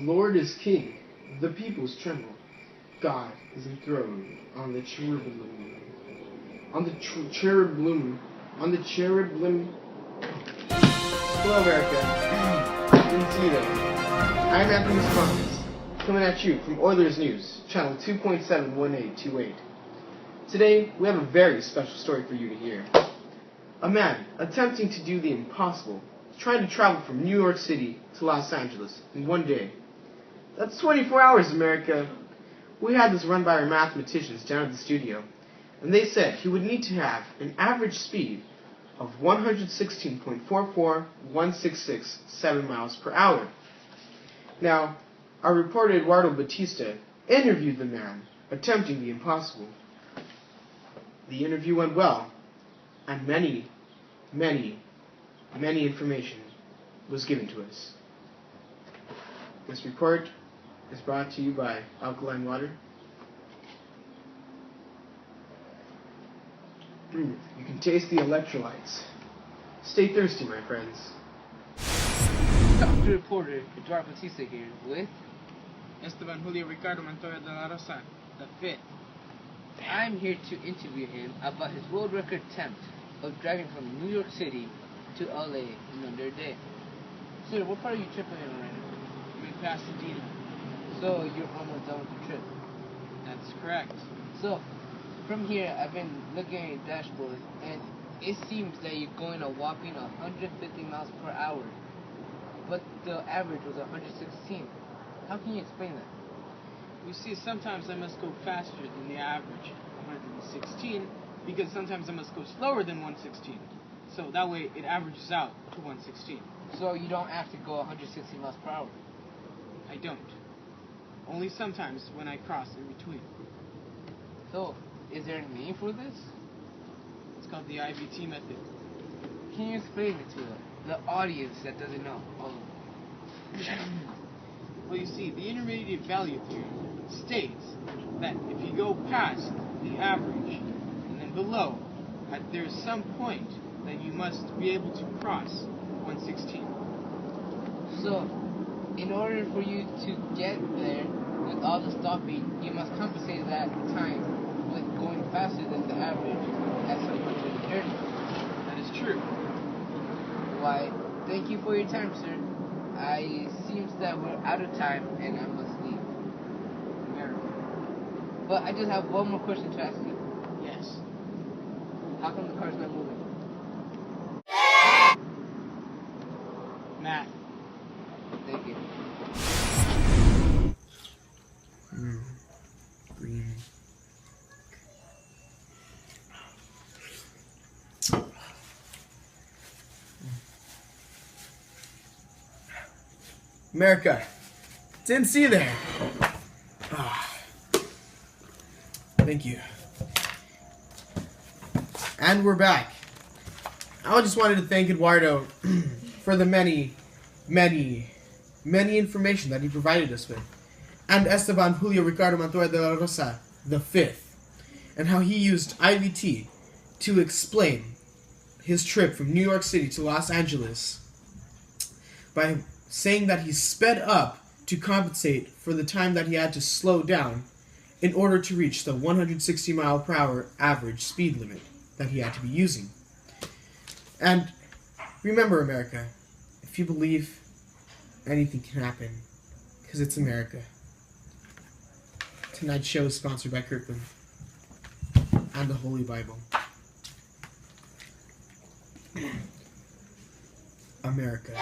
Lord is king, the peoples tremble. God is enthroned on the cherubim. Hello, America. Didn't see you there. I'm Anthony Thomas, coming at you from Oilers News, channel 2.71828. Today, we have a very special story for you to hear. A man attempting to do the impossible, trying to travel from New York City to Los Angeles in one day. That's 24 hours, America. We had this run by our mathematicians down at the studio, and they said he would need to have an average speed of 116.44166 miles per hour. Now, our reporter Eduardo Batista interviewed the man attempting the impossible. The interview went well, and many information was given to us. This report is brought to you by Alkaline Water. You can taste the electrolytes. Stay thirsty, my friends. Top reporter Eduardo Batista here with Esteban Julio Ricardo Montoya de la Rosa, the fifth. I'm here to interview him about his world record attempt of driving from New York City to LA in under a day. Sir, what part are you tripping in right now? I'm in Pasadena. So you're almost done with the trip. That's correct. So from here, I've been looking at your dashboard, and it seems that you're going a whopping 150 miles per hour, but the average was 116. How can you explain that? You see, sometimes I must go faster than the average, 116, because sometimes I must go slower than 116. So that way it averages out to 116. So you don't have to go 160 miles per hour? I don't. Only sometimes when I cross in between. So, is there a name for this? It's called the IVT Method. Can you explain it to the audience that doesn't know? Well, you see, the intermediate value theorem states that if you go past the average and then below, there's some point that you must be able to cross 116. So, in order for you to get there with all the stopping, you must compensate that time with going faster than the average at some point in the journey. That is true. Why, thank you for your time, sir. It seems that we're out of time and I must leave. But I just have one more question to ask you. Yes. How come the car's not moving? Math. Thank you. Green. America, didn't see you there. Thank you. And we're back. I just wanted to thank Eduardo for the many information that he provided us with. And Esteban Julio Ricardo Montoya de la Rosa, the fifth, and how he used IVT to explain his trip from New York City to Los Angeles by saying that he sped up to compensate for the time that he had to slow down in order to reach the 160 mile per hour average speed limit that he had to be using. And remember, America, if you believe, anything can happen, because it's America. Tonight's show is sponsored by Kirkland and the Holy Bible. America.